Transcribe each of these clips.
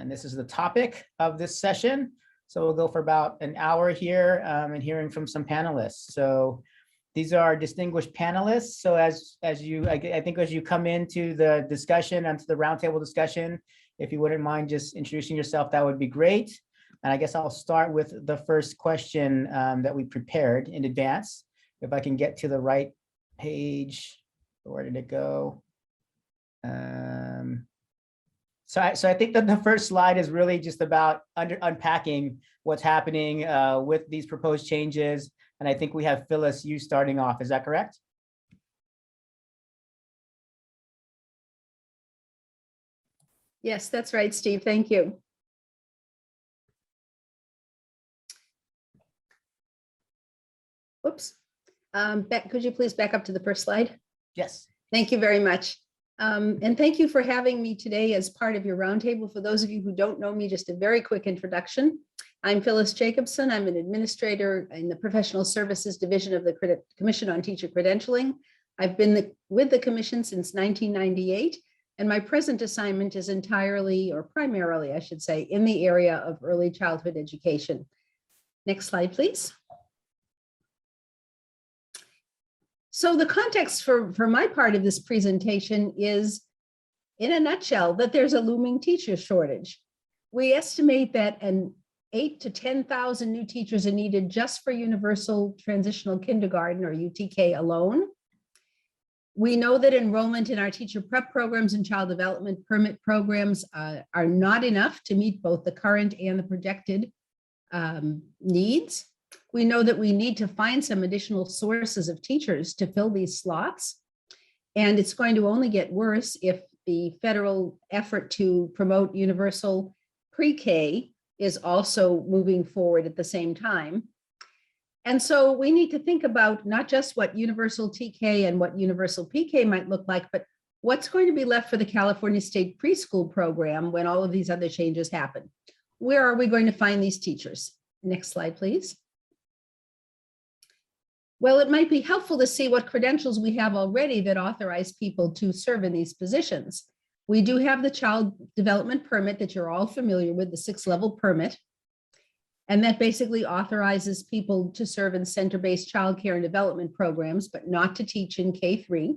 And this is the topic of this session. So we'll go for about an hour here and hearing from some panelists. So these are our distinguished panelists. So I think as you come into the discussion and to the roundtable discussion, if you wouldn't mind just introducing yourself, that would be great. And I guess I'll start with the first question that we prepared in advance. If I can get to the right page, where did it go? So I think that the first slide is really just about unpacking what's happening with these proposed changes. And I think we have Phyllis, you starting off. Is that correct? Yes, that's right, Steve. Thank you. Oops. Beck, could you please back up to the first slide? Yes. Thank you very much. And thank you for having me today as part of your roundtable. For those of you who don't know me, just a very quick introduction. I'm Phyllis Jacobson. I'm an administrator in the Professional Services Division of the Commission on Teacher Credentialing. I've been with the Commission since 1998, and my present assignment is entirely, or primarily, I should say, in the area of early childhood education. Next slide, please. So the context for my part of this presentation is, in a nutshell, that there's a looming teacher shortage. We estimate that 8,000 to 10,000 new teachers are needed just for Universal Transitional Kindergarten, or UTK, alone. We know that enrollment in our teacher prep programs and child development permit programs are not enough to meet both the current and the projected needs. We know that we need to find some additional sources of teachers to fill these slots. And it's going to only get worse if the federal effort to promote universal pre-K is also moving forward at the same time. And so we need to think about not just what universal TK and what universal PK might look like, but what's going to be left for the California State Preschool Program when all of these other changes happen. Where are we going to find these teachers? Next slide, please. Well, it might be helpful to see what credentials we have already that authorize people to serve in these positions. We do have the child development permit that you're all familiar with, the 6-level permit. And that basically authorizes people to serve in center-based childcare and development programs, but not to teach in K-3.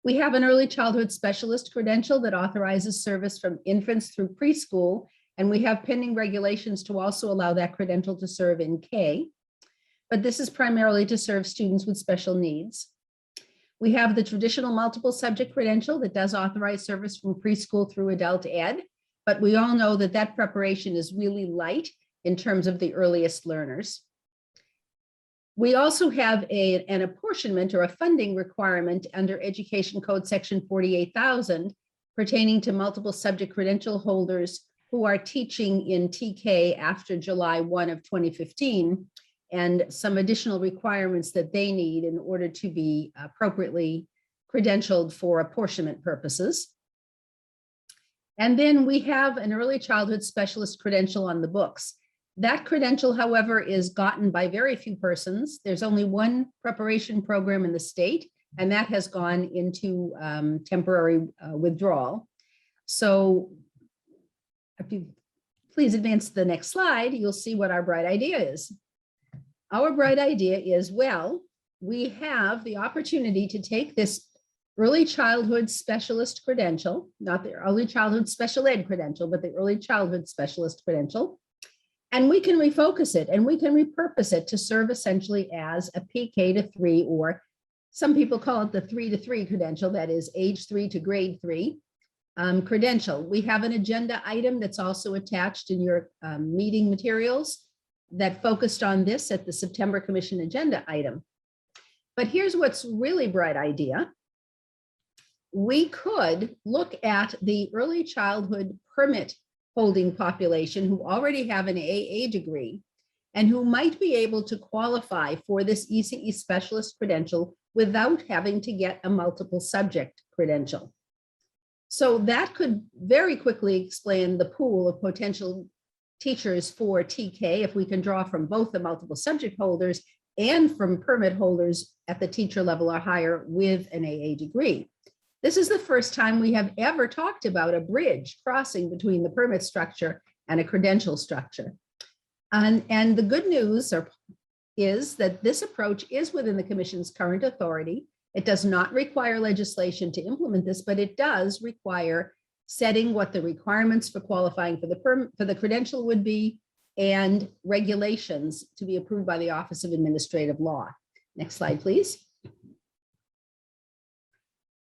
We have an early childhood specialist credential that authorizes service from infants through preschool. And we have pending regulations to also allow that credential to serve in K. But this is primarily to serve students with special needs. We have the traditional multiple subject credential that does authorize service from preschool through adult ed, but we all know that that preparation is really light in terms of the earliest learners. We also have an apportionment or a funding requirement under Education Code Section 48,000 pertaining to multiple subject credential holders who are teaching in TK after July 1 of 2015. And some additional requirements that they need in order to be appropriately credentialed for apportionment purposes. And then we have an early childhood specialist credential on the books. That credential, however, is gotten by very few persons. There's only one preparation program in the state, and that has gone into temporary withdrawal. So if you please advance to the next slide, you'll see what our bright idea is. Our bright idea is, well, we have the opportunity to take this early childhood specialist credential, not the early childhood special ed credential, but the early childhood specialist credential, and we can refocus it and we can repurpose it to serve essentially as a PK to 3, or some people call it the 3 to 3 credential, that is age 3 to grade 3 credential. We have an agenda item that's also attached in your meeting materials that focused on this at the September Commission agenda item. But here's what's really bright idea. We could look at the early childhood permit holding population who already have an AA degree and who might be able to qualify for this ECE specialist credential without having to get a multiple subject credential. So that could very quickly explain the pool of potential teachers for TK if we can draw from both the multiple subject holders and from permit holders at the teacher level or higher with an AA degree. This is the first time we have ever talked about a bridge crossing between the permit structure and a credential structure. And the good news is that this approach is within the commission's current authority. It does not require legislation to implement this, but it does require setting what the requirements for qualifying for the credential would be and regulations to be approved by the Office of Administrative Law. Next slide, please.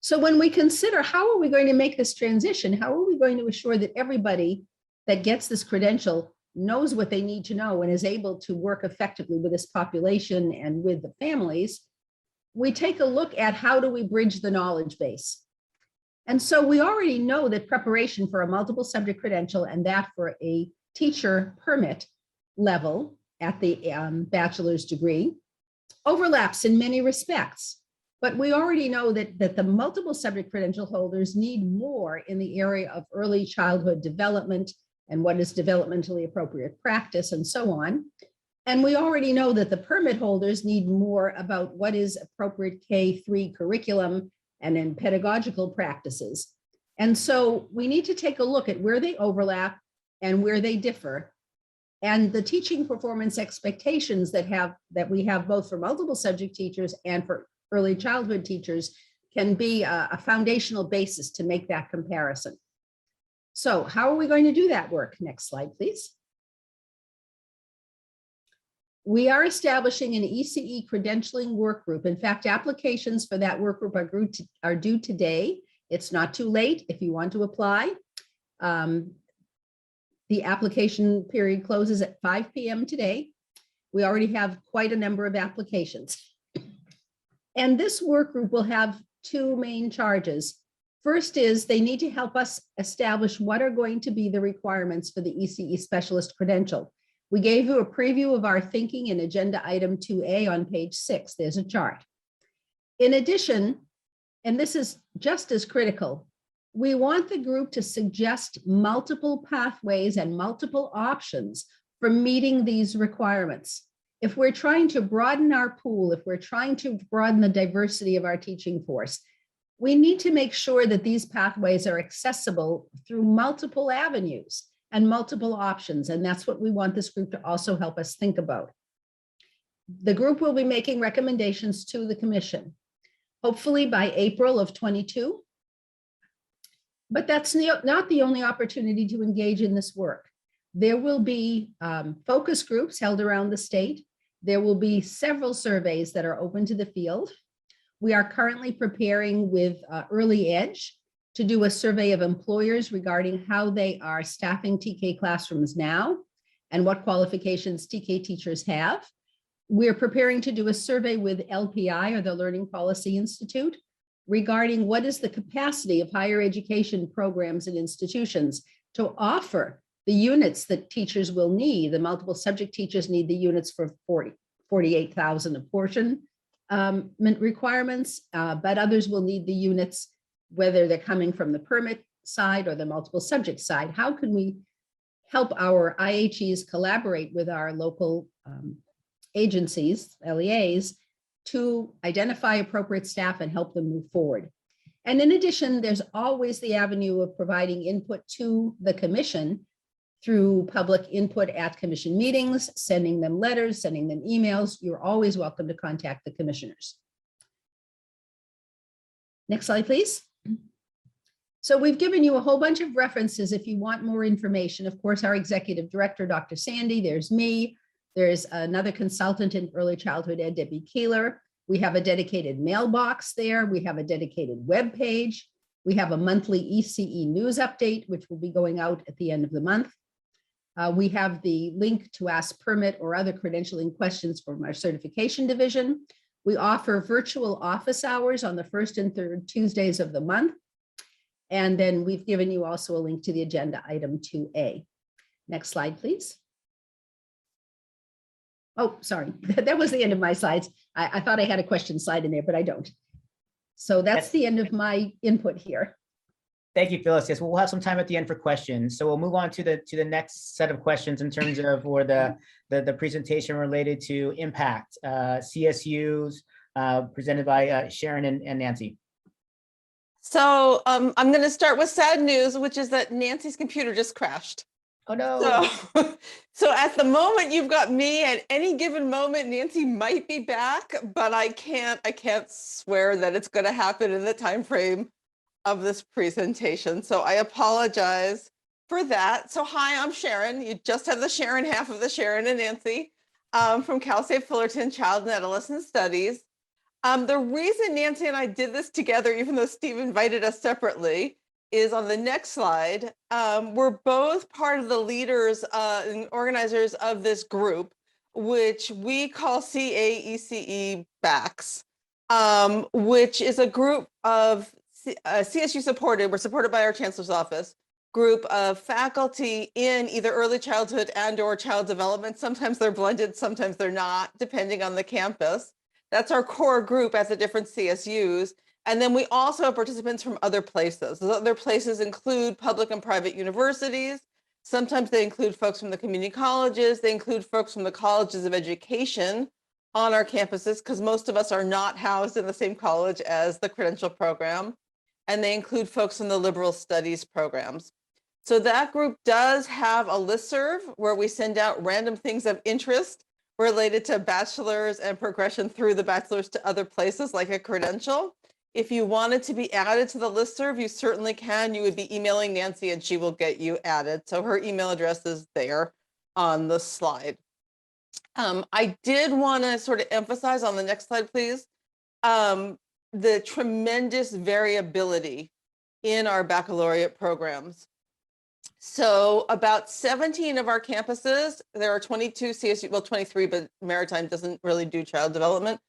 So when we consider how are we going to make this transition, how are we going to assure that everybody that gets this credential knows what they need to know and is able to work effectively with this population and with the families, we take a look at how do we bridge the knowledge base. And so we already know that preparation for a multiple subject credential and that for a teacher permit level at the bachelor's degree overlaps in many respects. But we already know that the multiple subject credential holders need more in the area of early childhood development and what is developmentally appropriate practice and so on. And we already know that the permit holders need more about what is appropriate K-3 curriculum and in pedagogical practices. And so we need to take a look at where they overlap and where they differ. And the teaching performance expectations that we have both for multiple subject teachers and for early childhood teachers can be a foundational basis to make that comparison. So how are we going to do that work? Next slide, please. We are establishing an ECE credentialing work group. In fact, applications for that work group are due today. It's not too late if you want to apply. The application period closes at 5 p.m. today. We already have quite a number of applications. And this work group will have two main charges. First is they need to help us establish what are going to be the requirements for the ECE specialist credential. We gave you a preview of our thinking in agenda item 2A on page 6. There's a chart. In addition, and this is just as critical, we want the group to suggest multiple pathways and multiple options for meeting these requirements. If we're trying to broaden our pool, if we're trying to broaden the diversity of our teaching force, we need to make sure that these pathways are accessible through multiple avenues and multiple options. And that's what we want this group to also help us think about. The group will be making recommendations to the commission, hopefully by April of 22. But that's not the only opportunity to engage in this work. There will be focus groups held around the state. There will be several surveys that are open to the field. We are currently preparing with Early Edge to do a survey of employers regarding how they are staffing TK classrooms now and what qualifications TK teachers have. We're preparing to do a survey with LPI, or the Learning Policy Institute, regarding what is the capacity of higher education programs and institutions to offer the units that teachers will need. The multiple subject teachers need the units for 48,000 apportionment requirements, but others will need the units, whether they're coming from the permit side or the multiple subject side. How can we help our IHEs collaborate with our local agencies, LEAs, to identify appropriate staff and help them move forward? And in addition, there's always the avenue of providing input to the commission through public input at commission meetings, sending them letters, sending them emails. You're always welcome to contact the commissioners. Next slide, please. So we've given you a whole bunch of references if you want more information. Of course, our executive director, Dr. Sandy, there's me. There's another consultant in early childhood ed, Debbie Keeler. We have a dedicated mailbox there. We have a dedicated web page. We have a monthly ECE news update, which will be going out at the end of the month. We have the link to ask permit or other credentialing questions from our certification division. We offer virtual office hours on the first and third Tuesdays of the month. And then we've given you also a link to the agenda item 2A. Next slide, please. Oh, sorry, that was the end of my slides. I thought I had a question slide in there, but I don't. So that's the end of my input here. Thank you, Phyllis. Yes, we'll have some time at the end for questions. So we'll move on to the next set of questions in terms of, or the presentation related to impact, CSUs, presented by Sharon and Nancy. So I'm going to start with sad news, which is that Nancy's computer just crashed. Oh, no. So, so at the moment you've got me. At any given moment, Nancy might be back, but I can't swear that it's going to happen in the time frame of this presentation. So I apologize for that. So hi, I'm Sharon. You just have the Sharon half of the Sharon and Nancy from Cal State Fullerton Child and Adolescent Studies. The reason Nancy and I did this together, even though Steve invited us separately, is on the next slide. We're both part of the leaders and organizers of this group, which we call CAECE BACS, which is a group of CSU supported, we're supported by our chancellor's office, group of faculty in either early childhood and or child development. Sometimes they're blended, sometimes they're not, depending on the campus. That's our core group at the different CSUs. And then we also have participants from other places. Those other places include public and private universities. Sometimes they include folks from the community colleges. They include folks from the colleges of education on our campuses, because most of us are not housed in the same college as the credential program. And they include folks from the liberal studies programs. So that group does have a listserv where we send out random things of interest related to bachelor's and progression through the bachelor's to other places like a credential. If you wanted to be added to the listserv, you certainly can. You would be emailing Nancy and she will get you added. So her email address is there on the slide. I did want to sort of emphasize on the next slide, please, the tremendous variability in our baccalaureate programs. So about 17 of our campuses, there are 22 CSU, well, 23, but Maritime doesn't really do child development.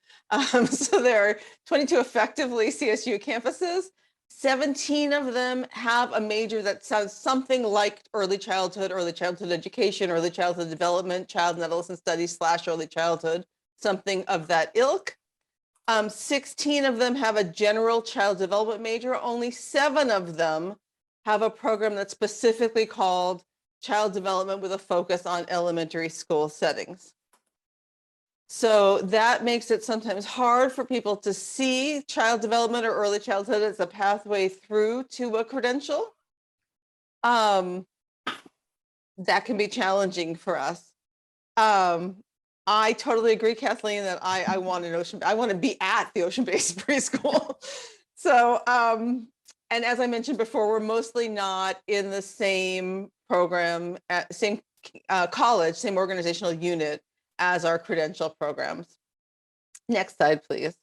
So there are 22 effectively CSU campuses. 17 of them have a major that sounds something like early childhood education, early childhood development, child and adolescent studies / early childhood, something of that ilk. 16 of them have a general child development major. Only 7 of them have a program that's specifically called child development with a focus on elementary school settings. So that makes it sometimes hard for people to see child development or early childhood as a pathway through to a credential. That can be challenging for us. I totally agree, Kathleen, that I want to be at the ocean-based preschool. So, and as I mentioned before, we're mostly not in the same program, same college, same organizational unit as our credential programs. Next slide, please.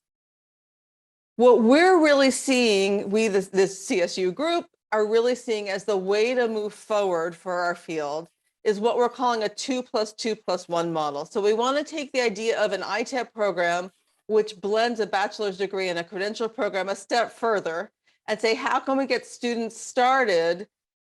What we're really seeing, this CSU group are really seeing as the way to move forward for our field is what we're calling a 2+2+1 model. So we want to take the idea of an ITEP program, which blends a bachelor's degree and a credential program a step further, and say, how can we get students started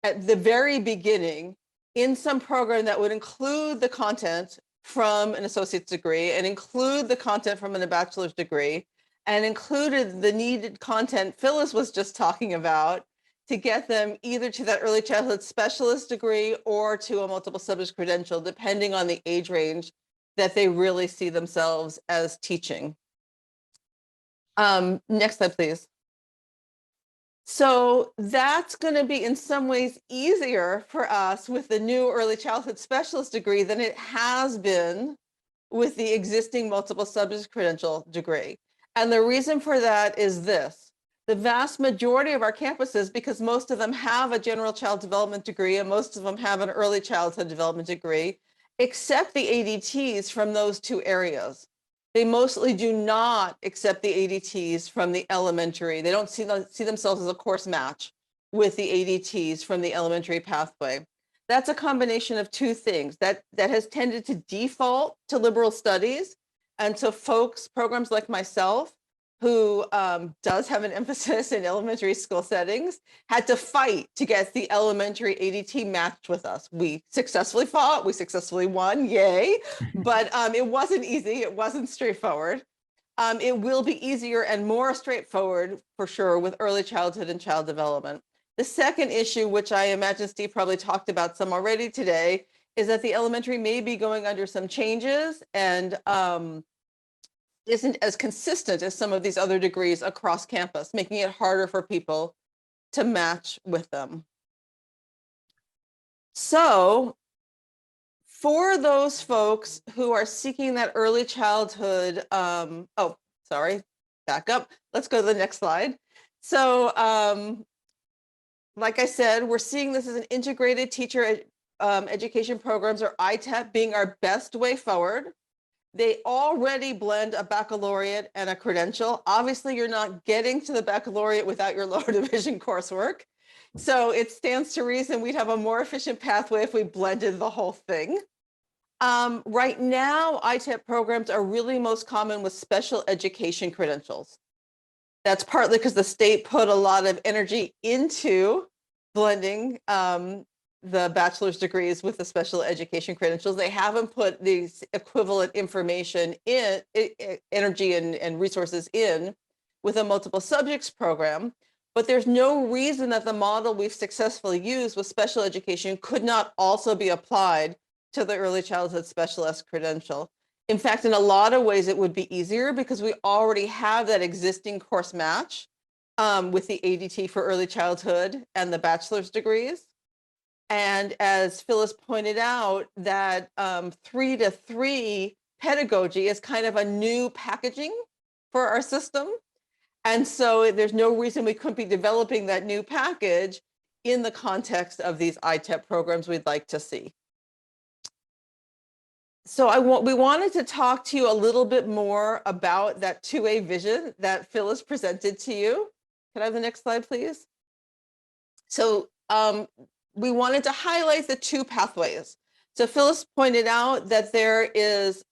at the very beginning in some program that would include the content from an associate's degree and include the content from a bachelor's degree and included the needed content Phyllis was just talking about to get them either to that early childhood specialist degree or to a multiple subject credential, depending on the age range that they really see themselves as teaching. Next slide, please. So that's going to be in some ways easier for us with the new early childhood specialist degree than it has been with the existing multiple subject credential degree. And the reason for that is this. The vast majority of our campuses, because most of them have a general child development degree and most of them have an early childhood development degree, accept the ADTs from those 2 areas. They mostly do not accept the ADTs from the elementary. They don't see themselves as a course match with the ADTs from the elementary pathway. That's a combination of 2 things that has tended to default to liberal studies. And so programs like myself, who does have an emphasis in elementary school settings, had to fight to get the elementary ADT matched with us. We successfully fought, we successfully won, yay. But it wasn't easy, it wasn't straightforward. It will be easier and more straightforward for sure with early childhood and child development. The second issue, which I imagine Steve probably talked about some already today, is that the elementary may be going under some changes, and isn't as consistent as some of these other degrees across campus, making it harder for people to match with them. So for those folks who are seeking that early childhood, oh, sorry, back up. Let's go to the next slide. So like I said, we're seeing this as an integrated teacher education programs, or ITEP, being our best way forward. They already blend a baccalaureate and a credential. Obviously, you're not getting to the baccalaureate without your lower division coursework. So it stands to reason we'd have a more efficient pathway if we blended the whole thing. Right now, ITEP programs are really most common with special education credentials. That's partly because the state put a lot of energy into blending the bachelor's degrees with the special education credentials. They haven't put these equivalent information in, energy and resources in with a multiple subjects program. But there's no reason that the model we've successfully used with special education could not also be applied to the early childhood specialist credential. In fact, in a lot of ways, it would be easier because we already have that existing course match with the ADT for early childhood and the bachelor's degrees. And as Phyllis pointed out, that 3-to-3 pedagogy is kind of a new packaging for our system. And so there's no reason we couldn't be developing that new package in the context of these ITEP programs we'd like to see. So we wanted to talk to you a little bit more about that 2A vision that Phyllis presented to you. Can I have the next slide, please? So we wanted to highlight the two pathways. So Phyllis pointed out that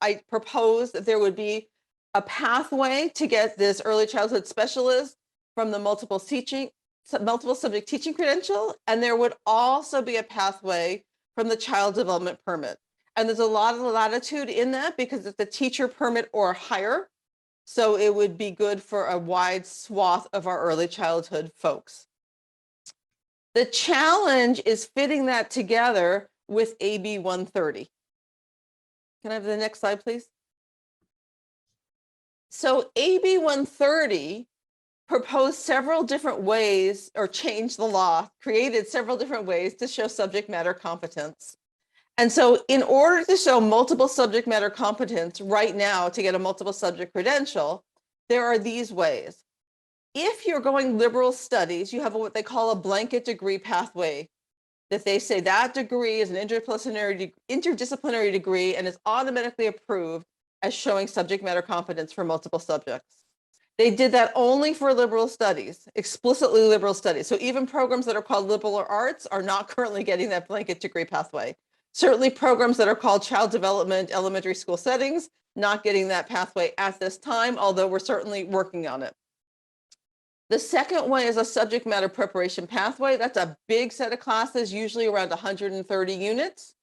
I proposed that there would be a pathway to get this early childhood specialist from the multiple subject teaching credential, and there would also be a pathway from the child development permit. And there's a lot of latitude in that because it's a teacher permit or higher. So it would be good for a wide swath of our early childhood folks. The challenge is fitting that together with AB 130. Can I have the next slide, please? So AB 130 proposed several different ways, or changed the law, created several different ways to show subject matter competence. And so in order to show multiple subject matter competence right now to get a multiple subject credential, there are these ways. If you're going liberal studies, you have what they call a blanket degree pathway, that they say that degree is an interdisciplinary degree and is automatically approved as showing subject matter competence for multiple subjects. They did that only for liberal studies, explicitly liberal studies. So even programs that are called liberal arts are not currently getting that blanket degree pathway. Certainly programs that are called child development, elementary school settings, not getting that pathway at this time, although we're certainly working on it. The second one is a subject matter preparation pathway. That's a big set of classes, usually around 130 units.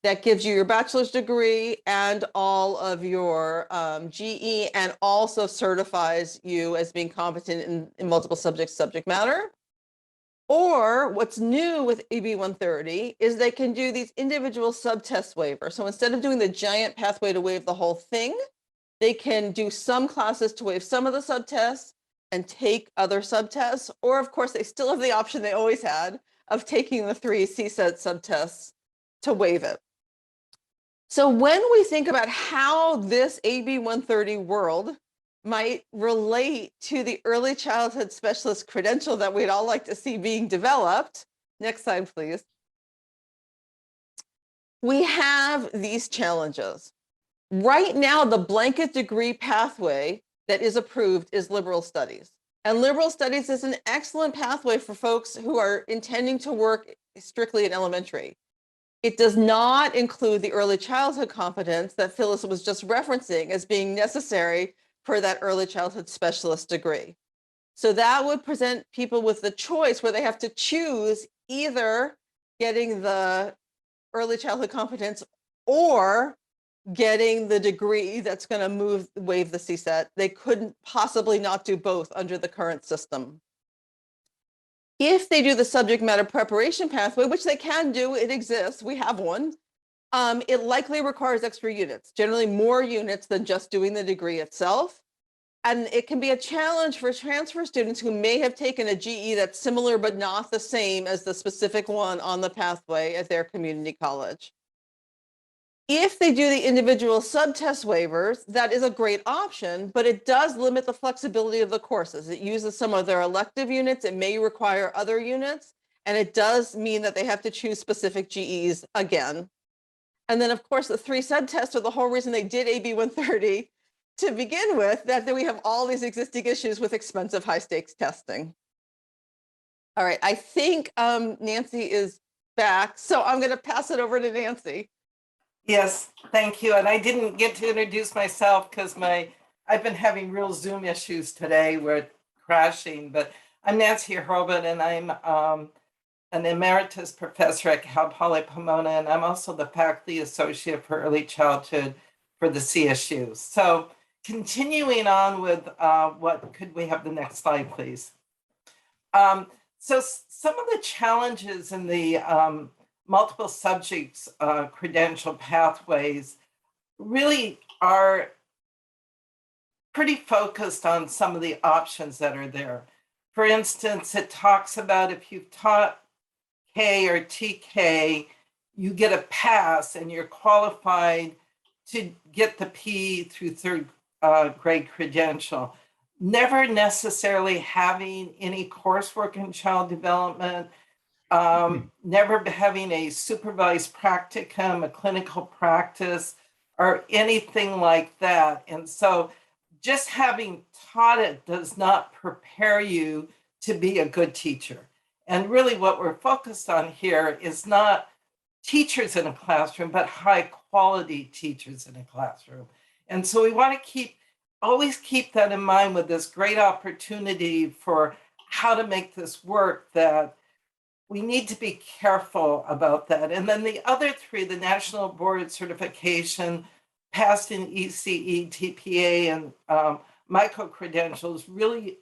That gives you your bachelor's degree and all of your GE, and also certifies you as being competent in multiple subject matter. Or what's new with AB 130 is they can do these individual subtest waivers. So instead of doing the giant pathway to waive the whole thing, they can do some classes to waive some of the subtests and take other subtests. Or of course, they still have the option they always had of taking the 3 CSET subtests to waive it. So when we think about how this AB 130 world might relate to the early childhood specialist credential that we'd all like to see being developed. Next slide, please. We have these challenges. Right now, the blanket degree pathway that is approved is liberal studies. And liberal studies is an excellent pathway for folks who are intending to work strictly in elementary. It does not include the early childhood competence that Phyllis was just referencing as being necessary for that early childhood specialist degree. So that would present people with the choice where they have to choose either getting the early childhood competence or getting the degree that's going to waive the CSET. They couldn't possibly not do both under the current system. If they do the subject matter preparation pathway, which they can do, it exists, we have one, It likely requires extra units, generally more units than just doing the degree itself. And it can be a challenge for transfer students who may have taken a GE that's similar but not the same as the specific one on the pathway at their community college. If they do the individual subtest waivers, that is a great option, but it does limit the flexibility of the courses. It uses some of their elective units, it may require other units, and it does mean that they have to choose specific GEs again. And then, of course, the 3 subtests are the whole reason they did AB 130 to begin with, that we have all these existing issues with expensive high stakes testing. All right, I think Nancy is back, so I'm going to pass it over to Nancy. Yes, thank you. And I didn't get to introduce myself because I've been having real Zoom issues today where it's crashing, but I'm Nancy Hurlbut and I'm an emeritus professor at Cal Poly Pomona, and I'm also the faculty associate for early childhood for the CSU. So continuing on with what could we have the next slide, please? So some of the challenges in the multiple subjects credential pathways really are pretty focused on some of the options that are there. For instance, it talks about if you've taught K or TK, you get a pass and you're qualified to get the P through 3rd grade credential. Never necessarily having any coursework in child development, never having a supervised practicum, a clinical practice, or anything like that. And so just having taught it does not prepare you to be a good teacher. And really what we're focused on here is not teachers in a classroom, but high quality teachers in a classroom. And so we want to always keep that in mind with this great opportunity for how to make this work, that we need to be careful about that. And then the other 3, the National Board Certification, passed in ECE, TPA, and micro-credentials really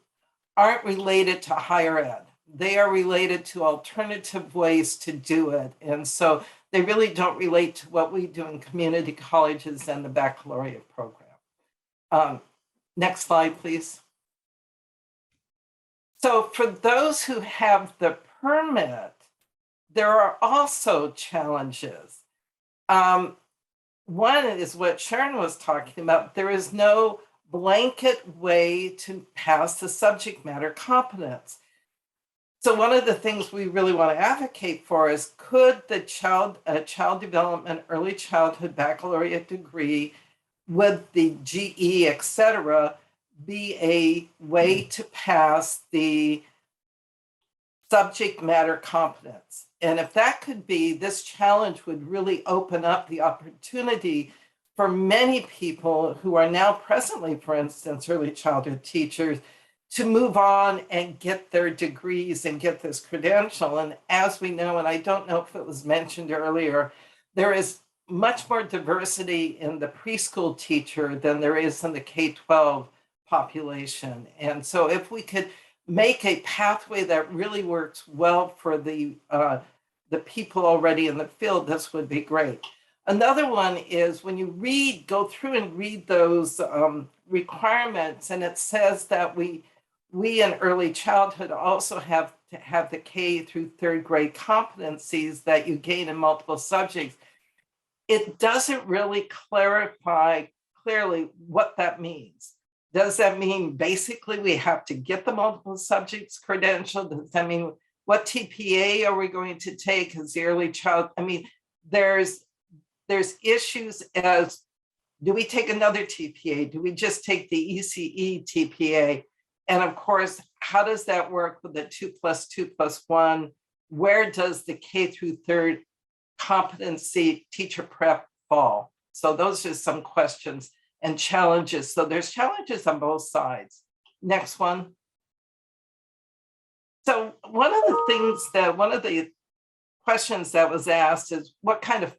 aren't related to higher ed. They are related to alternative ways to do it. And so they really don't relate to what we do in community colleges and the baccalaureate program. Next slide, please. So for those who have the permit, there are also challenges. One is what Sharon was talking about. There is no blanket way to pass the subject matter competence. So one of the things we really want to advocate for is, could the child development, early childhood baccalaureate degree with the GE, et cetera, be a way to pass the subject matter competence? And if that could be, this challenge would really open up the opportunity for many people who are now presently, for instance, early childhood teachers, to move on and get their degrees and get this credential. And as we know, and I don't know if it was mentioned earlier, there is much more diversity in the preschool teacher than there is in the K-12 population. And so if we could make a pathway that really works well for the people already in the field, this would be great. Another one is when you go through and read those requirements, and it says that we in early childhood also have to have the K through 3rd grade competencies that you gain in multiple subjects. It doesn't really clarify clearly what that means. Does that mean basically we have to get the multiple subjects credential? Does that mean what TPA are we going to take as the early child? I mean, there's issues as, do we take another TPA? Do we just take the ECE TPA? And of course, how does that work with the 2+2+1? Where does the K through 3rd competency teacher prep fall? So those are some questions and challenges. So there's challenges on both sides. Next one. So one of the questions that was asked is what kind of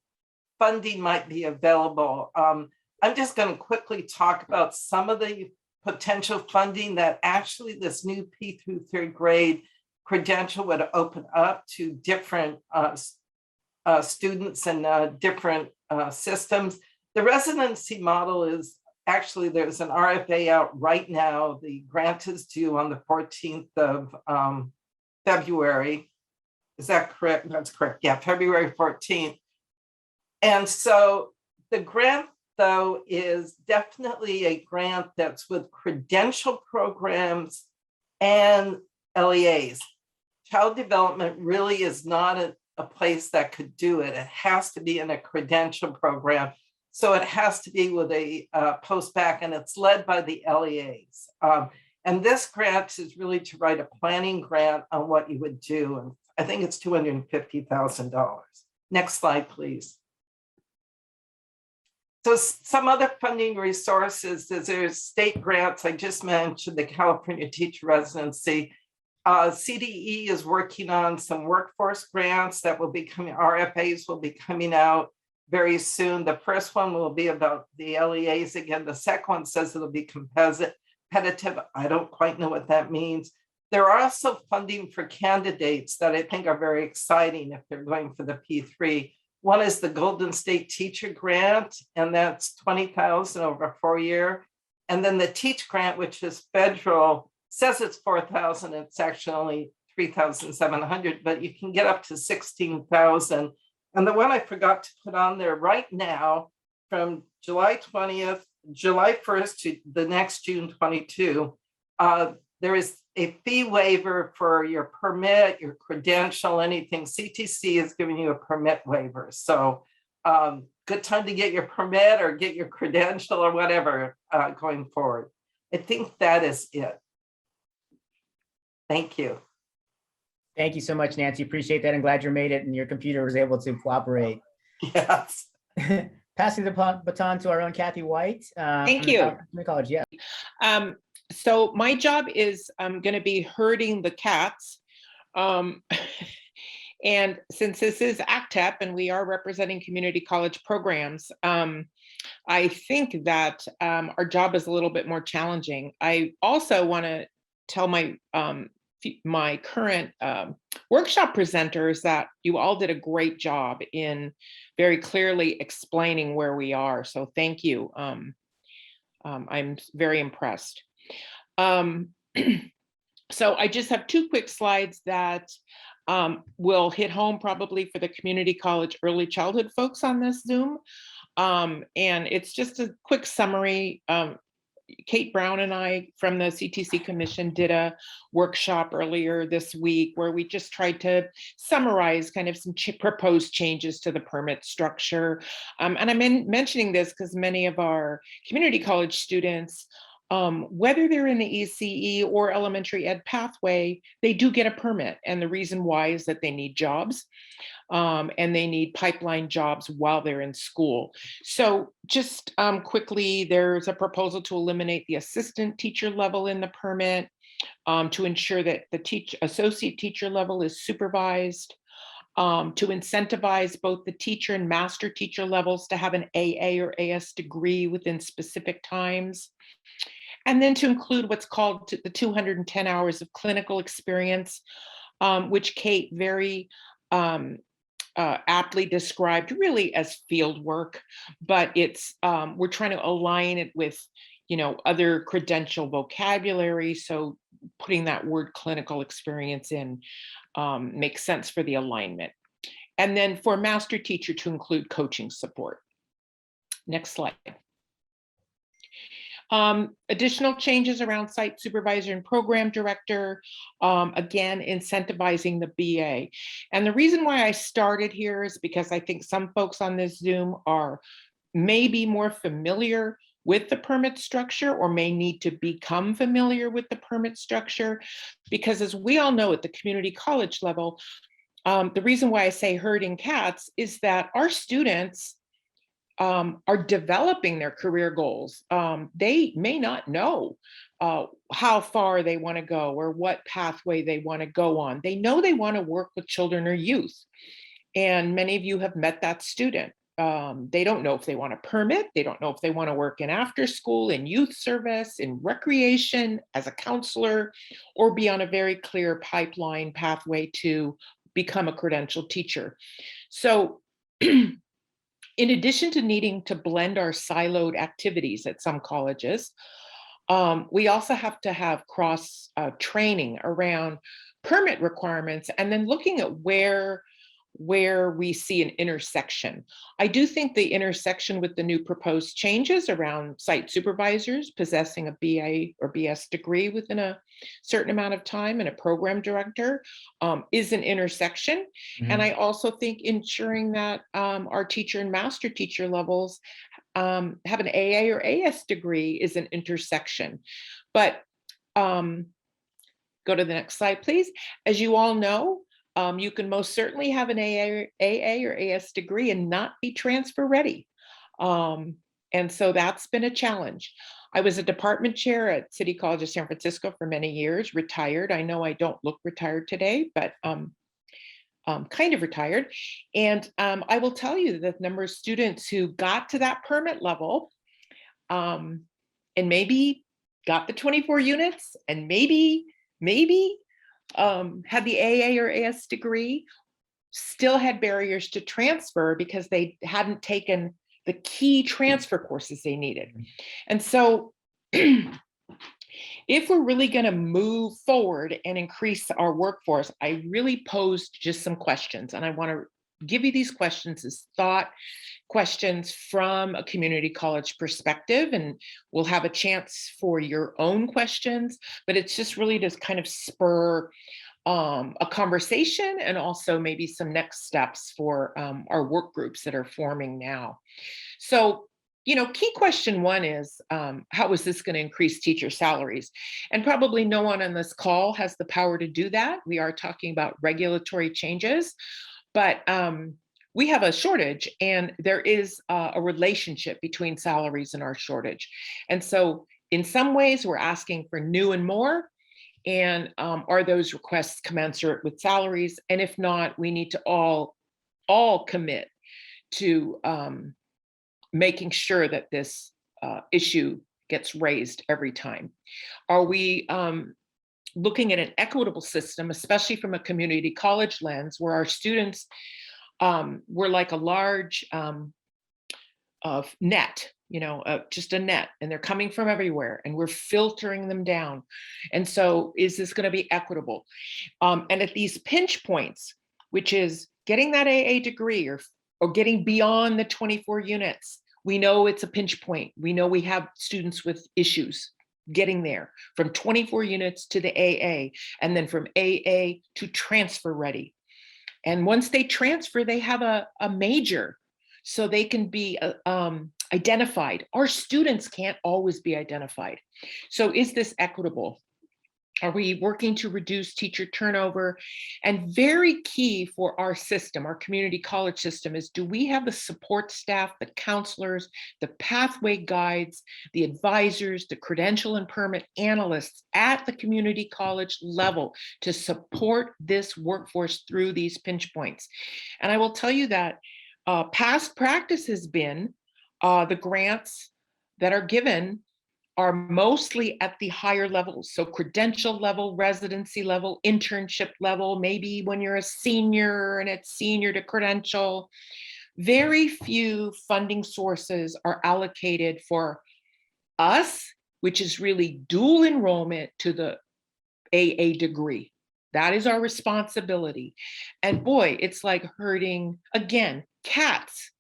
funding might be available. I'm just going to quickly talk about some of the potential funding that actually this new P through 3rd grade credential would open up to different students in different systems. The residency model is actually, there's an RFA out right now. The grant is due on the 14th of February. Is that correct? That's correct. Yeah, February 14th. And so the grant, though, is definitely a grant that's with credential programs and LEAs. Child development really is not a place that could do it. It has to be in a credential program. So it has to be with a post-bac, and it's led by the LEAs. And this grant is really to write a planning grant on what you would do. And I think it's $250,000. Next slide, please. So some other funding resources, there's state grants. I just mentioned the California Teacher Residency. CDE is working on some workforce grants that will be coming, RFAs will be coming out very soon. The first one will be about the LEAs again. The second one says it'll be competitive. I don't quite know what that means. There are also funding for candidates that I think are very exciting if they're going for the P3. One is the Golden State Teacher Grant, and that's $20,000 over a 4-year. And then the Teach Grant, which is federal, says it's $4,000. It's actually only $3,700, but you can get up to $16,000. And the one I forgot to put on there right now, from July 20th, July 1st to the next June 22, there is a fee waiver for your permit, your credential, anything. CTC is giving you a permit waiver. So good time to get your permit or get your credential or whatever going forward. I think that is it. Thank you. Thank you so much, Nancy. Appreciate that. I'm glad you made it and your computer was able to cooperate. Yes. Passing the baton to our own Kathy White. Thank from the you. California College. Yeah. So my job is going to be herding the cats. And since this is ACTEP and we are representing community college programs, I think that our job is a little bit more challenging. I also want to tell my current workshop presenters that you all did a great job in very clearly explaining where we are. So thank you. I'm very impressed. So I just have 2 quick slides that will hit home probably for the community college early childhood folks on this Zoom. And it's just a quick summary. Kate Brown and I from the CTC Commission did a workshop earlier this week where we just tried to summarize kind of some proposed changes to the permit structure. And I'm mentioning this because many of our community college students, whether they're in the ECE or elementary ed pathway, they do get a permit. And the reason why is that they need jobs and they need pipeline jobs while they're in school. So just quickly, there's a proposal to eliminate the assistant teacher level in the permit to ensure that the associate teacher level is supervised, to incentivize both the teacher and master teacher levels to have an AA or AS degree within specific times. And then to include what's called the 210 hours of clinical experience, which Kate very aptly described really as field work, but it's we're trying to align it with, other credential vocabulary. So putting that word clinical experience in makes sense for the alignment. And then for master teacher to include coaching support. Next slide. Additional changes around site supervisor and program director, again, incentivizing the BA. And the reason why I started here is because I think some folks on this Zoom are maybe more familiar with the permit structure or may need to become familiar with the permit structure. Because as we all know at the community college level, the reason why I say herding cats is that our students are developing their career goals. They may not know how far they want to go or what pathway they want to go on. They know they want to work with children or youth. And many of you have met that student. They don't know if they want a permit. They don't know if they want to work in after school, in youth service, in recreation, as a counselor, or be on a very clear pipeline pathway to become a credentialed teacher. So in addition to needing to blend our siloed activities at some colleges, we also have to have cross training around permit requirements, and then looking at where we see an intersection. I do think the intersection with the new proposed changes around site supervisors possessing a BA or BS degree within a certain amount of time and a program director is an intersection. And I also think ensuring that our teacher and master teacher levels have an AA or AS degree is an intersection. But go to the next slide, please. As you all know, you can most certainly have an AA or AS degree and not be transfer ready. And so that's been a challenge. I was a department chair at City College of San Francisco for many years, retired. I know I don't look retired today, but kind of retired. And I will tell you that the number of students who got to that permit level and maybe got the 24 units and maybe had the AA or AS degree, still had barriers to transfer because they hadn't taken the key transfer courses they needed. And so if we're really going to move forward and increase our workforce, I really posed just some questions, and I want to give you these questions as thought questions from a community college perspective, and we'll have a chance for your own questions, but it's just really to kind of spur a conversation and also maybe some next steps for our work groups that are forming now. So, key question one is, how is this going to increase teacher salaries? And probably no one on this call has the power to do that. We are talking about regulatory changes, but we have a shortage, and there is a relationship between salaries and our shortage. And so in some ways we're asking for new and more, and are those requests commensurate with salaries? And if not, we need to all commit to making sure that this issue gets raised every time. Are we looking at an equitable system, especially from a community college lens, where our students, we're like a large net, just a net, and they're coming from everywhere, and we're filtering them down. And so is this going to be equitable? And at these pinch points, which is getting that AA degree or getting beyond the 24 units, we know it's a pinch point. We know we have students with issues getting there from 24 units to the AA, and then from AA to transfer ready. And once they transfer, they have a major, so they can be identified. Our students can't always be identified. So is this equitable? Are we working to reduce teacher turnover? And very key for our system, our community college system, is do we have the support staff, the counselors, the pathway guides, the advisors, the credential and permit analysts at the community college level to support this workforce through these pinch points? And I will tell you that past practice has been the grants that are given are mostly at the higher levels. So credential level, residency level, internship level, maybe when you're a senior and it's senior to credential. Very few funding sources are allocated for us, which is really dual enrollment to the AA degree. That is our responsibility. And boy, it's like herding, again, cats,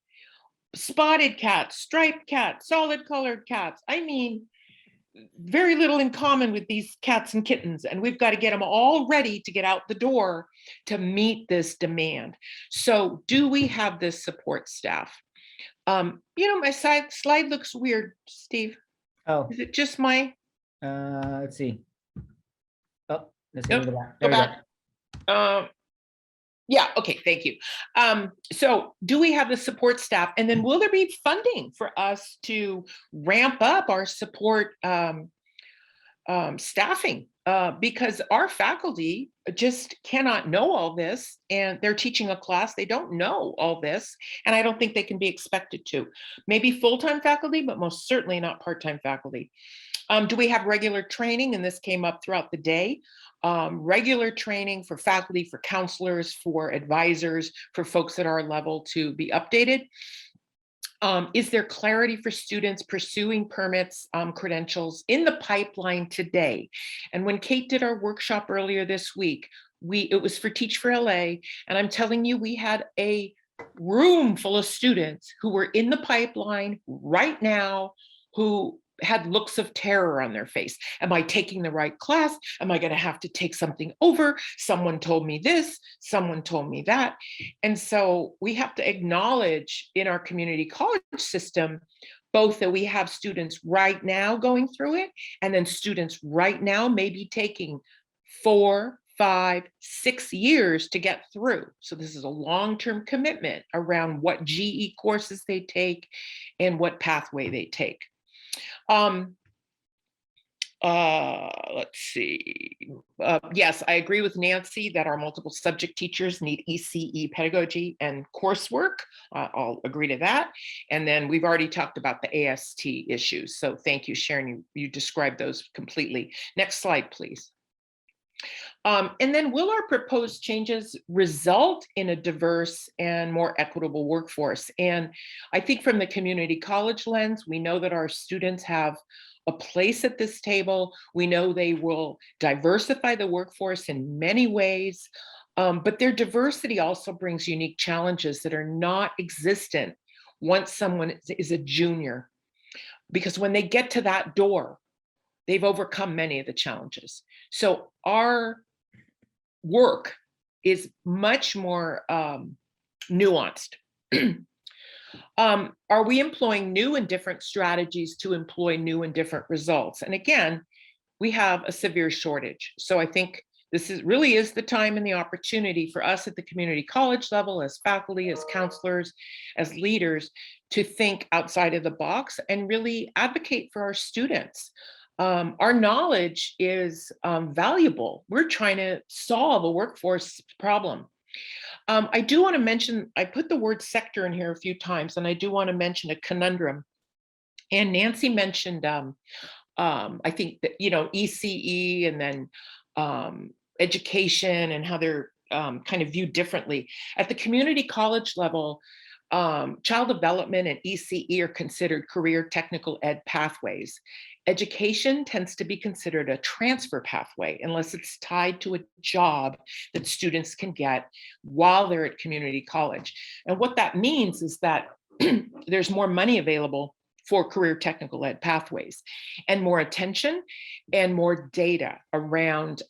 spotted cats, striped cats, solid colored cats. I mean, very little in common with these cats and kittens, and we've got to get them all ready to get out the door to meet this demand. So do we have this support staff? My slide looks weird, Steve. Oh, Is it just my? let's see. Oh, let's Nope, go back. go There we back. Yeah, okay, thank you. So do we have the support staff? And then will there be funding for us to ramp up our support staffing? Because our faculty just cannot know all this, and they're teaching a class, they don't know all this, and I don't think they can be expected to. Maybe full-time faculty, but most certainly not part-time faculty. Do we have regular training? And this came up throughout the day. Regular training for faculty, for counselors, for advisors, for folks at our level to be updated. Is there clarity for students pursuing permits, credentials in the pipeline today? And when Kate did our workshop earlier this week, it was for Teach for LA, and I'm telling you, we had a room full of students who were in the pipeline right now, who had looks of terror on their face. Am I taking the right class? Am I going to have to take something over? Someone told me this, someone told me that. And so we have to acknowledge in our community college system, both that we have students right now going through it, and then students right now may be taking 4, 5, 6 years to get through. So this is a long-term commitment around what GE courses they take and what pathway they take. Let's see. Yes, I agree with Nancy that our multiple subject teachers need ECE pedagogy and coursework. I'll agree to that. And then we've already talked about the AST issues. So thank you, Sharon. You described those completely. Next slide, please. And then will our proposed changes result in a diverse and more equitable workforce? And I think from the community college lens, we know that our students have a place at this table. We know they will diversify the workforce in many ways, but their diversity also brings unique challenges that are not existent once someone is a junior. Because when they get to that door, they've overcome many of the challenges. So our work is much more nuanced. Are we employing new and different strategies to employ new and different results? And again, we have a severe shortage. So I think this really is the time and the opportunity for us at the community college level, as faculty, as counselors, as leaders, to think outside of the box and really advocate for our students. Our knowledge is valuable. We're trying to solve a workforce problem. I do want to mention, I put the word sector in here a few times, and I do want to mention a conundrum. And Nancy mentioned, I think that, ECE and then education and how they're kind of viewed differently. At the community college level, child development and ECE are considered career technical ed pathways. Education tends to be considered a transfer pathway unless it's tied to a job that students can get while they're at community college. And what that means is that there's more money available for career technical ed pathways, and more attention and more data around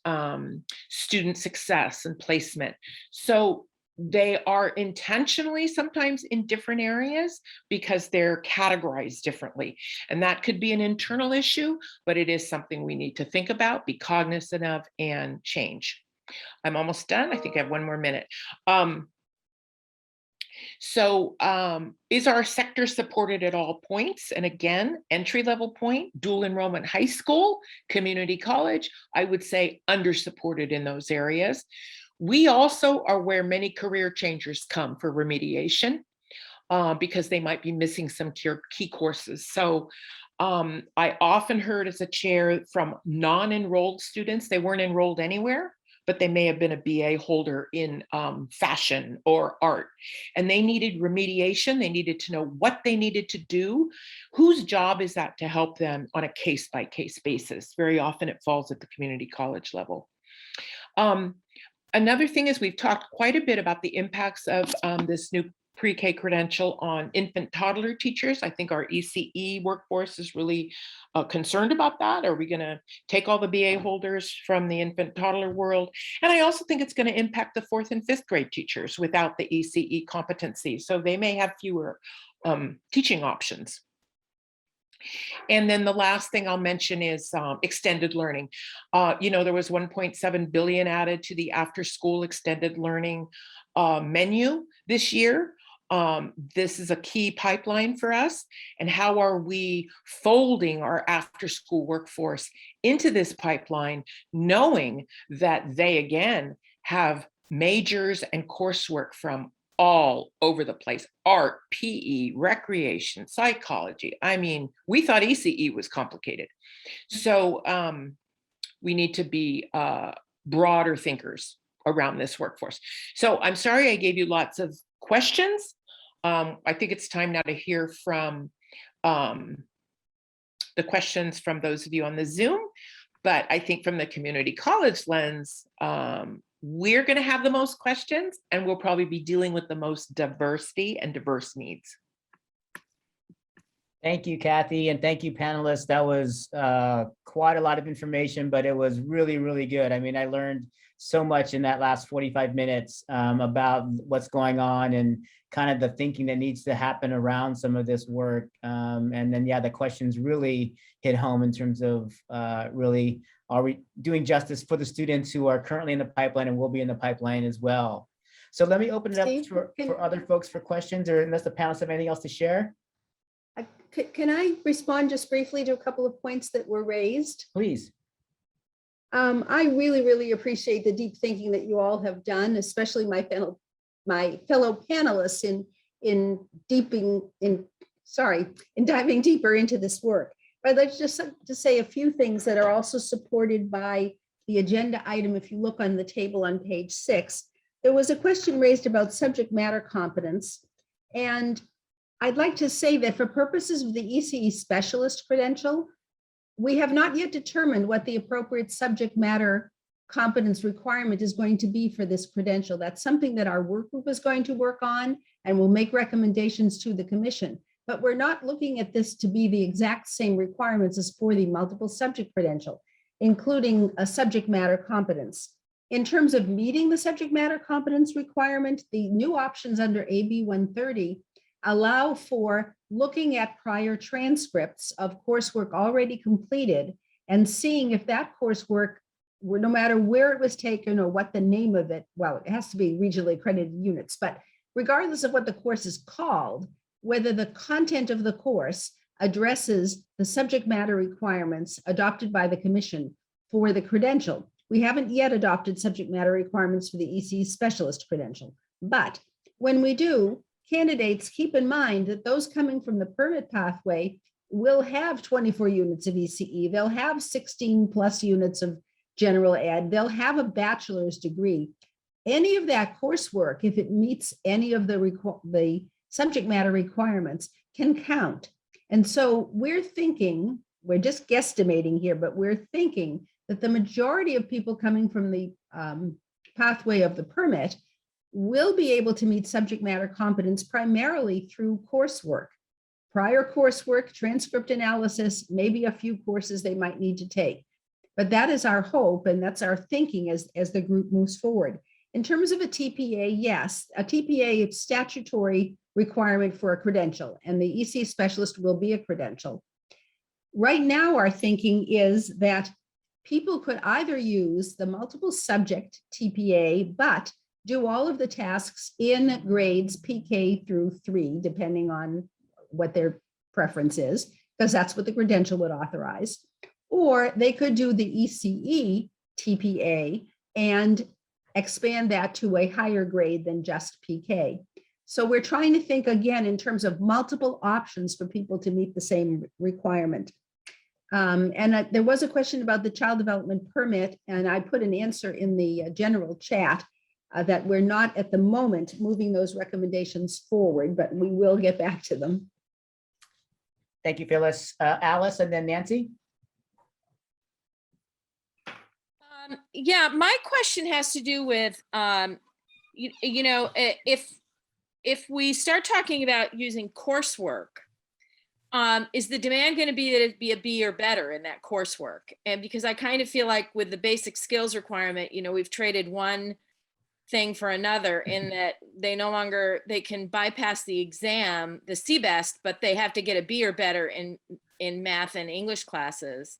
student success and placement. So they are intentionally sometimes in different areas because they're categorized differently. And that could be an internal issue, but it is something we need to think about, be cognizant of, and change. I'm almost done. I think I have 1 more minute. Is our sector supported at all points? And again, entry-level point, dual enrollment high school, community college, I would say under-supported in those areas. We also are where many career changers come for remediation because they might be missing some key courses. So I often heard as a chair from non-enrolled students, they weren't enrolled anywhere, but they may have been a BA holder in fashion or art, and they needed remediation. They needed to know what they needed to do. Whose job is that to help them on a case-by-case basis? Very often it falls at the community college level. Another thing is we've talked quite a bit about the impacts of this new pre-K credential on infant toddler teachers. I think our ECE workforce is really concerned about that. Are we going to take all the BA holders from the infant toddler world? And I also think it's going to impact the 4th and 5th grade teachers without the ECE competency. So they may have fewer teaching options. And then the last thing I'll mention is extended learning. There was 1.7 billion added to the after school extended learning menu this year. This is a key pipeline for us. And how are we folding our after school workforce into this pipeline, knowing that they again have majors and coursework from all over the place. Art, PE, recreation, psychology. I mean, we thought ECE was complicated. So we need to be broader thinkers around this workforce. So I'm sorry I gave you lots of questions. I think it's time now to hear from the questions from those of you on the Zoom. But I think from the community college lens, we're going to have the most questions, and we'll probably be dealing with the most diversity and diverse needs. Thank you, Kathy, and thank you, panelists. That was quite a lot of information, but it was really, really good. I mean, I learned so much in that last 45 minutes about what's going on and kind of the thinking that needs to happen around some of this work. And then, yeah, the questions really hit home in terms of really, are we doing justice for the students who are currently in the pipeline and will be in the pipeline as well? So let me open it up Steve, for other folks for questions, or unless the panelists have anything else to share, Can I respond just briefly to a couple of points that were raised? please. I really, really appreciate the deep thinking that you all have done, especially my fellow panelists in diving deeper into this work. But I'd like just to say a few things that are also supported by the agenda item. If you look on the table on page 6, there was a question raised about subject matter competence. And I'd like to say that for purposes of the ECE specialist credential, we have not yet determined what the appropriate subject matter competence requirement is going to be for this credential. That's something that our work group is going to work on, and we'll make recommendations to the commission. But we're not looking at this to be the exact same requirements as for the multiple subject credential, including a subject matter competence. In terms of meeting the subject matter competence requirement, the new options under AB 130 allow for looking at prior transcripts of coursework already completed and seeing if that coursework, no matter where it was taken or what the name of it, well, it has to be regionally accredited units, but regardless of what the course is called, whether the content of the course addresses the subject matter requirements adopted by the commission for the credential. We haven't yet adopted subject matter requirements for the ECE specialist credential, but when we do, candidates keep in mind that those coming from the permit pathway will have 24 units of ECE. They'll have 16 plus units of general ed. They'll have a bachelor's degree. Any of that coursework, if it meets any of the subject matter requirements, can count. And so we're thinking, we're just guesstimating here, but we're thinking that the majority of people coming from the pathway of the permit will be able to meet subject matter competence primarily through coursework, prior coursework, transcript analysis, maybe a few courses they might need to take. But that is our hope, and that's our thinking as the group moves forward. In terms of a TPA, yes, a TPA is statutory requirement for a credential, and the ECE specialist will be a credential. Right now, our thinking is that people could either use the multiple subject TPA, but do all of the tasks in grades PK through 3, depending on what their preference is, because that's what the credential would authorize. Or they could do the ECE TPA and expand that to a higher grade than just PK. So we're trying to think again in terms of multiple options for people to meet the same requirement. There was a question about the child development permit, and I put an answer in the general chat that we're not at the moment moving those recommendations forward, but we will get back to them. Thank you, Phyllis. Alice, and then Nancy. Yeah, my question has to do with, if we start talking about using coursework, is the demand going to be that it be a B or better in that coursework? And because I kind of feel like with the basic skills requirement, we've traded one thing for another in that they can bypass the exam, the CBEST, but they have to get a B or better in math and English classes.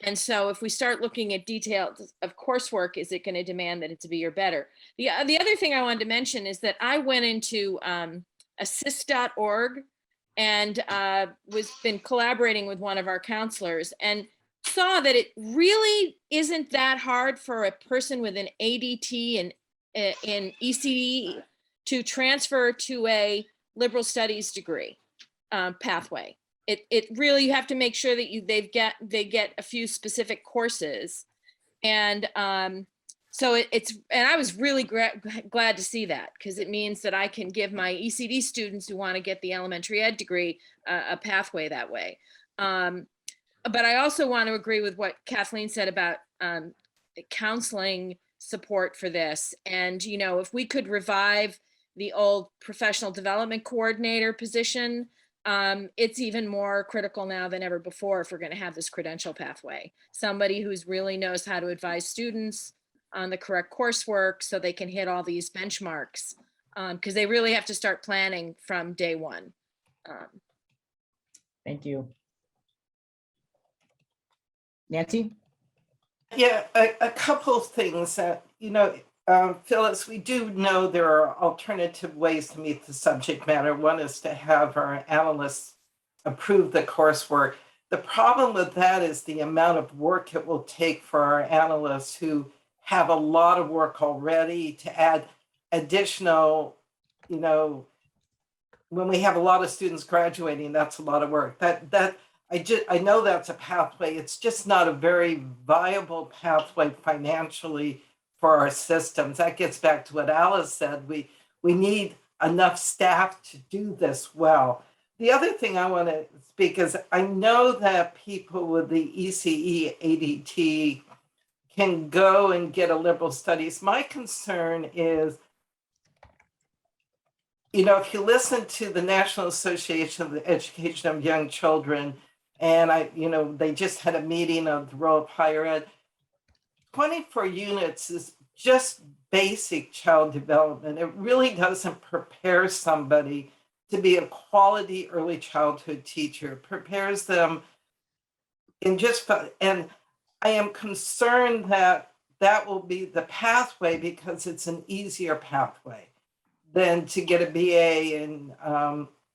And so if we start looking at details of coursework, is it going to demand that it's a B or better? The other thing I wanted to mention is that I went into assist.org and been collaborating with one of our counselors and saw that it really isn't that hard for a person with an ADT and in ECE to transfer to a liberal studies degree pathway. It really, you have to make sure that they get a few specific courses. And so and I was really glad to see that, because it means that I can give my ECD students who want to get the elementary ed degree a pathway that way. But I also want to agree with what Kathleen said about counseling support for this. And, you know, if we could revive the old professional development coordinator position, it's even more critical now than ever before if we're going to have this credential pathway. Somebody who's really knows how to advise students on the correct coursework so they can hit all these benchmarks, because they really have to start planning from day one. Thank you. Nancy? Yeah, a couple of things that, you know, Phyllis, we do know there are alternative ways to meet the subject matter. One is to have our analysts approve the coursework. The problem with that is the amount of work it will take for our analysts who have a lot of work already to add additional, you know, when we have a lot of students graduating, that's a lot of work. I know that's a pathway. It's just not a very viable pathway financially for our systems. That gets back to what Alice said. We need enough staff to do this well. The other thing I want to speak is I know that people with the ECE ADT can go and get a liberal studies. My concern is, you know, if you listen to the National Association of the Education of Young Children, and they just had a meeting of the role of higher ed, 24 units is just basic child development. It really doesn't prepare somebody to be a quality early childhood teacher. It prepares them and I am concerned that that will be the pathway because it's an easier pathway than to get a BA in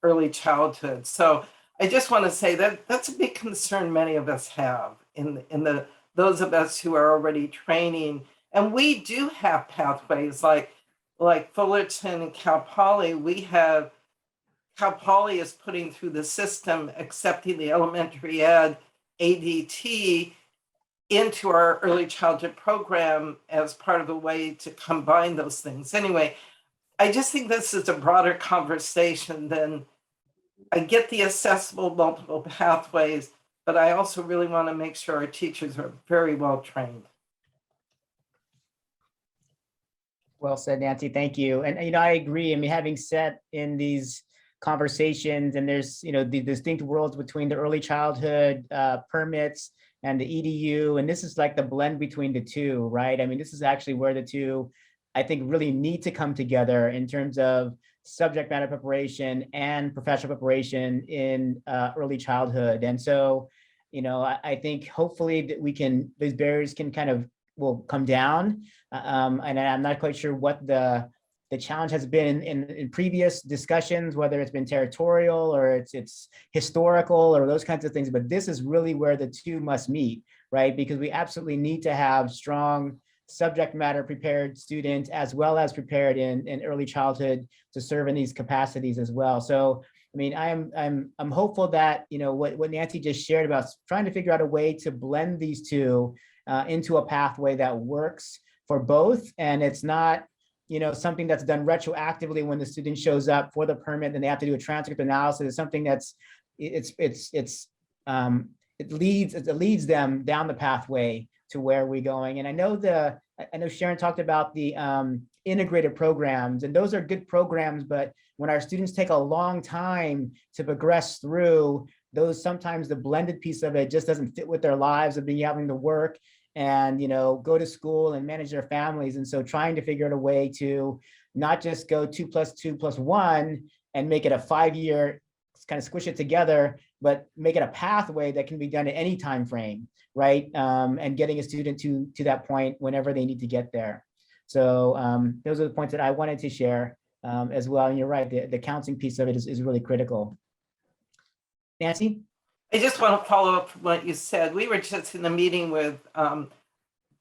early childhood. So I just want to say that that's a big concern many of us have in those of us who are already training. And we do have pathways like Fullerton and Cal Poly. Cal Poly is putting through the system, accepting the elementary ed ADT into our early childhood program as part of a way to combine those things. Anyway, I just think this is a broader conversation than I get the accessible multiple pathways, but I also really want to make sure our teachers are very well trained. Well said, Nancy. Thank you. And I agree. I mean, having sat in these conversations, and there's the distinct worlds between the early childhood permits and the EDU, and this is like the blend between the two, right? I mean, this is actually where the two, I think, really need to come together in terms of subject matter preparation and professional preparation in early childhood. And so, I think hopefully that these barriers will come down. And I'm not quite sure what the challenge has been in previous discussions, whether it's been territorial or it's historical or those kinds of things. But this is really where the two must meet, right? Because we absolutely need to have strong subject matter prepared students as well as prepared in early childhood to serve in these capacities as well. So, I mean, I'm hopeful that what Nancy just shared about trying to figure out a way to blend these two into a pathway that works for both, and it's not something that's done retroactively when the student shows up for the permit and they have to do a transcript analysis. It's something that's it leads them down the pathway to where we're going. And I know Sharon talked about the integrated programs, and those are good programs, but when our students take a long time to progress through those, sometimes the blended piece of it just doesn't fit with their lives of having to work and go to school and manage their families. And so trying to figure out a way to not just go 2 + 2 + 1 and make it a 5-year, kind of squish it together, but make it a pathway that can be done at any time frame, right? And getting a student to that point whenever they need to get there. So those are the points that I wanted to share as well. And you're right, the counseling piece of it is really critical. Nancy? I just want to follow up from what you said. We were just in a meeting with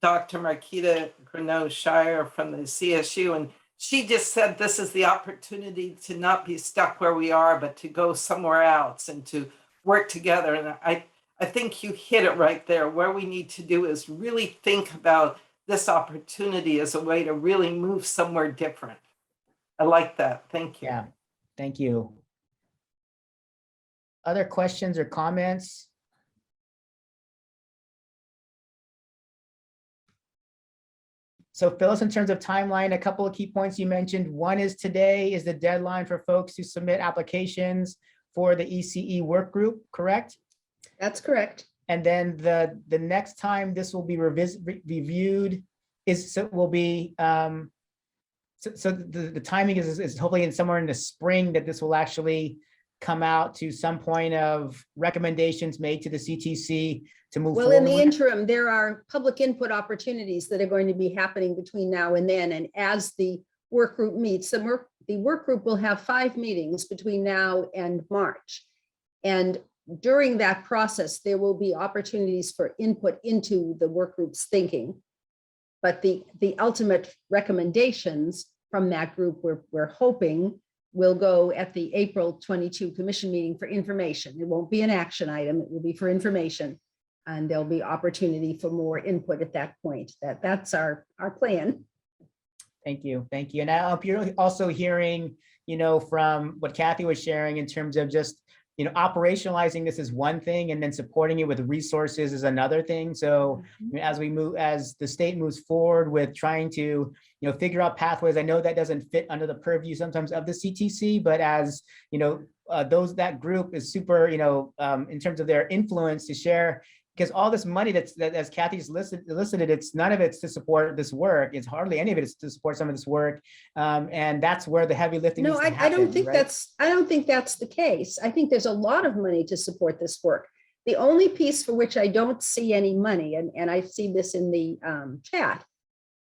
Dr. Marquita Greneau-Shire from the CSU, and she just said this is the opportunity to not be stuck where we are, but to go somewhere else and to work together. And I think you hit it right there. Where we need to do is really think about this opportunity as a way to really move somewhere different. I like that. Thank you. Yeah, thank you. Other questions or comments? So Phyllis, in terms of timeline, a couple of key points you mentioned. One is today is the deadline for folks to submit applications for the ECE work group, correct? That's correct. And then the next time this will be reviewed will be so the timing is hopefully somewhere in the spring that this will actually come out to some point of recommendations made to the CTC to move Well, forward. in the interim, there are public input opportunities that are going to be happening between now and then. And as the work group meets, the work group will have 5 meetings between now and March. And during that process, there will be opportunities for input into the work group's thinking. But the ultimate recommendations from that group, we're hoping will go at the April 22 commission meeting for information. It won't be an action item, it will be for information. And there'll be opportunity for more input at that point. That's our plan. Thank you. Thank you. And I hope you're also hearing, from what Kathy was sharing in terms of just, operationalizing this is one thing and then supporting it with resources is another thing. So as the state moves forward with trying to, figure out pathways, I know that doesn't fit under the purview sometimes of the CTC, but as, that group is super, in terms of their influence to share, because all this money that as Kathy's elicited, it's none of it's to support this work. It's hardly any of it is to support some of this work. And that's where the heavy lifting No, needs to I happen, don't think right? I don't think that's the case. I think there's a lot of money to support this work. The only piece for which I don't see any money, and I see this in the chat,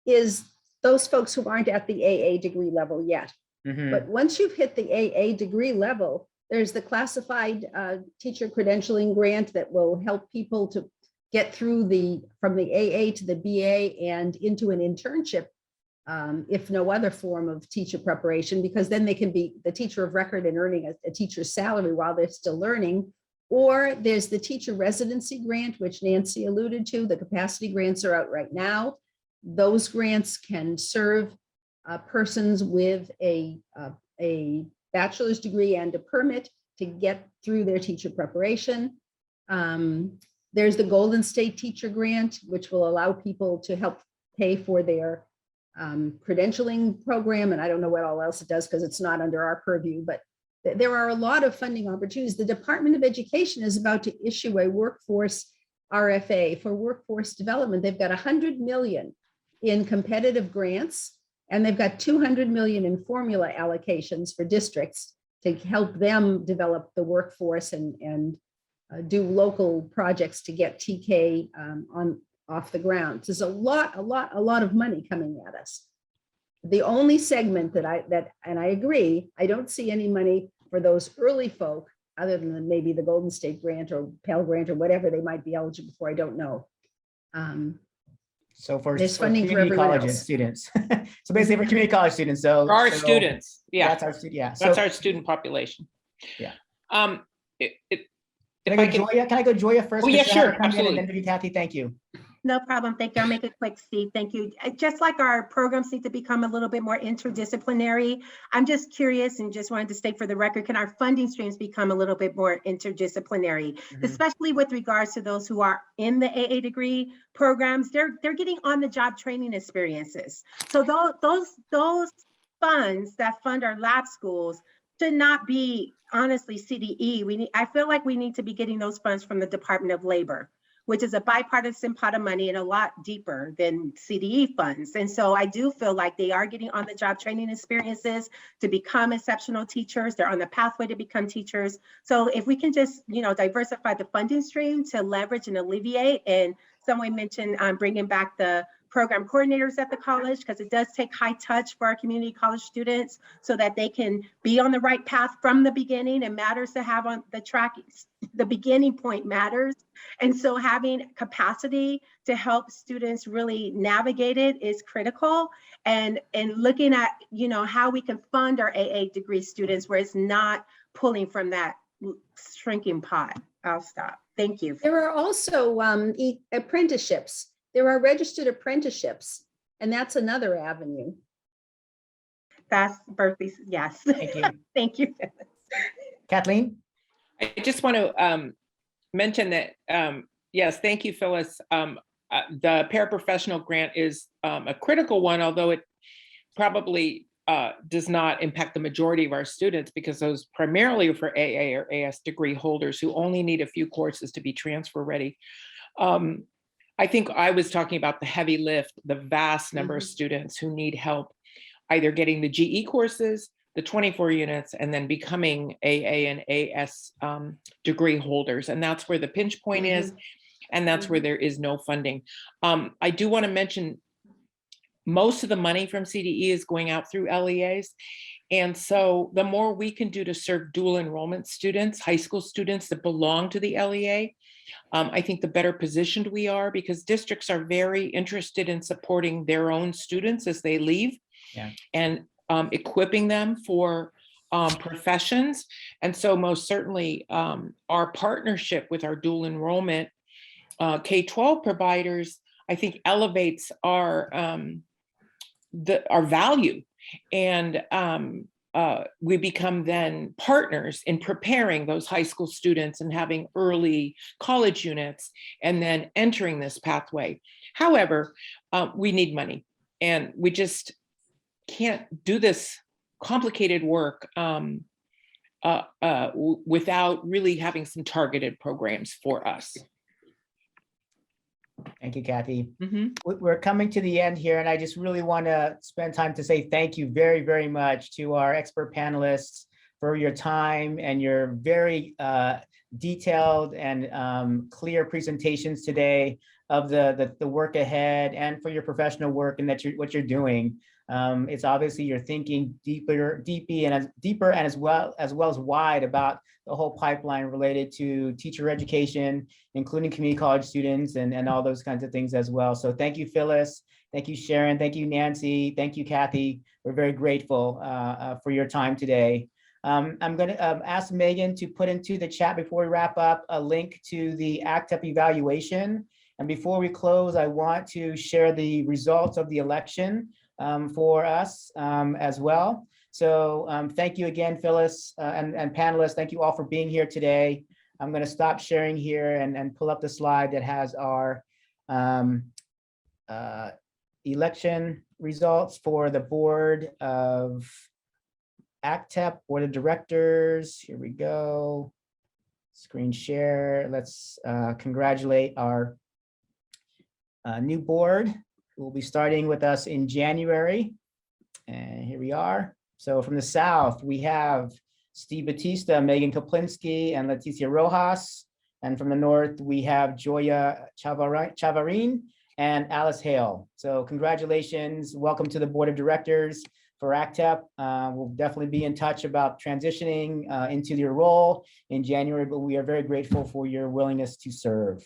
is those folks who aren't at the AA degree level yet. Mhm. But once you've hit the AA degree level, there's the classified teacher credentialing grant that will help people to get through from the AA to the BA and into an internship, if no other form of teacher preparation, because then they can be the teacher of record and earning a teacher's salary while they're still learning. Or there's the teacher residency grant, which Nancy alluded to. The capacity grants are out right now. Those grants can serve persons with a bachelor's degree and a permit to get through their teacher preparation. There's the Golden State Teacher Grant, which will allow people to help pay for their credentialing program. And I don't know what all else it does because it's not under our purview, but there are a lot of funding opportunities. The Department of Education is about to issue a workforce RFA for workforce development. They've got 100 million in competitive grants, and they've got 200 million in formula allocations for districts to help them develop the workforce and do local projects to get TK off the ground. There's a lot of money coming at us. The only segment that I agree, I don't see any money for those early folk other than maybe the Golden State Grant or Pell Grant or whatever they might be eligible for. I don't know. So for There's funding for community everyone college else. students. So basically for community college students. So For our so students, yeah, That's our student. Yeah. that's So our student population. Yeah. Can can I go Joya first? Oh, yeah, Because I have her sure, come in, absolutely. And then maybe Kathy, thank you. No problem. Thank you. I'll make it quick, Steve. Thank you. Just like our programs need to become a little bit more interdisciplinary, I'm just curious and just wanted to state for the record, can our funding streams become a little bit more interdisciplinary, Mhm. especially with regards to those who are in the AA degree programs? They're getting on the job training experiences. So those funds that fund our lab schools should not be honestly CDE. I feel like we need to be getting those funds from the Department of Labor, which is a bipartisan pot of money and a lot deeper than CDE funds. And so I do feel like they are getting on the job training experiences to become exceptional teachers. They're on the pathway to become teachers. So if we can just, diversify the funding stream to leverage and alleviate, and someone mentioned bringing back the program coordinators at the college, because it does take high touch for our community college students so that they can be on the right path from the beginning. It matters to have on the track, the beginning point matters. And so having capacity to help students really navigate it is critical. And looking at, you know, how we can fund our AA degree students where it's not pulling from that shrinking pot. I'll stop. Thank you. There are also apprenticeships. There are registered apprenticeships, and that's another avenue. That's Berkeley's, yes. Thank you. Thank you. Kathleen? I just want to mention that, yes, thank you, Phyllis. The paraprofessional grant is a critical one, although it probably does not impact the majority of our students, because those primarily are for AA or AS degree holders who only need a few courses to be transfer ready. I think I was talking about the heavy lift, the vast number of students who need help either getting the GE courses, the 24 units, and then becoming AA and AS degree holders. And that's where the pinch point is. And that's where there is no funding. I do want to mention most of the money from CDE is going out through LEAs. And so the more we can do to serve dual enrollment students, high school students that belong to the LEA, I think the better positioned we are, because districts are very interested in supporting their own students as they leave and equipping them for professions. And so most certainly our partnership with our dual enrollment K-12 providers, I think elevates our value, and we become then partners in preparing those high school students and having early college units and then entering this pathway. However, we need money, and we just can't do this complicated work without really having some targeted programs for us. Thank you, Kathy. We're coming to the end here, and I just really want to spend time to say thank you very, very much to our expert panelists for your time and your very detailed and clear presentations today of the work ahead, and for your professional work and what you're doing. It's obviously you're thinking deeper and as well as wide about the whole pipeline related to teacher education, including community college students and all those kinds of things as well. So thank you, Phyllis. Thank you, Sharon. Thank you, Nancy. Thank you, Kathy. We're very grateful for your time today. I'm going to ask Megan to put into the chat before we wrap up a link to the ACTEP evaluation. And before we close, I want to share the results of the election for us as well. So thank you again, Phyllis and panelists. Thank you all for being here today. I'm going to stop sharing here and pull up the slide that has our election results for the Board of ACTEP, Board of Directors. Here we go. Screen share. Let's congratulate our new board who will be starting with us in January. And here we are. So from the South, we have Steve Batista, Megan Koplinski, and Leticia Rojas. And from the North, we have Joya Chavarin and Alice Hale. So congratulations. Welcome to the Board of Directors for ACTEP. We'll definitely be in touch about transitioning into your role in January, but we are very grateful for your willingness to serve.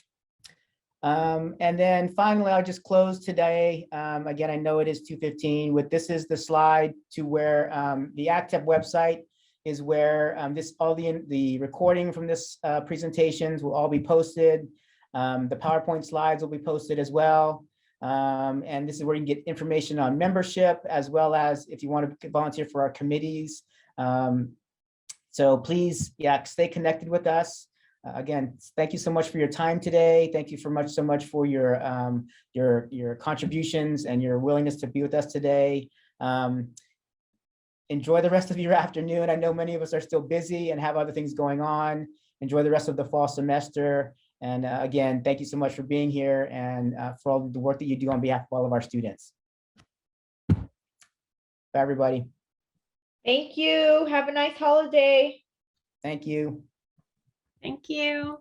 And then finally, I'll just close today. Again, I know it is 2:15. This is the slide to where the ACTEP website is where all the recording from this presentations will all be posted. The PowerPoint slides will be posted as well. And this is where you can get information on membership, as well as if you want to volunteer for our committees. So please, stay connected with us. Again, thank you so much for your time today. Thank you so much for your contributions and your willingness to be with us today. Enjoy the rest of your afternoon. I know many of us are still busy and have other things going on. Enjoy the rest of the fall semester. And again, thank you so much for being here and for all the work that you do on behalf of all of our students. Bye, everybody. Thank you. Have a nice holiday. Thank you. Thank you.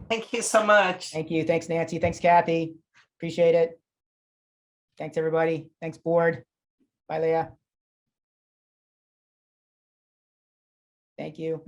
Thank you so much. Thank you. Thanks, Nancy. Thanks, Kathy. Appreciate it. Thanks, everybody. Thanks, board. Bye, Leah. Thank you.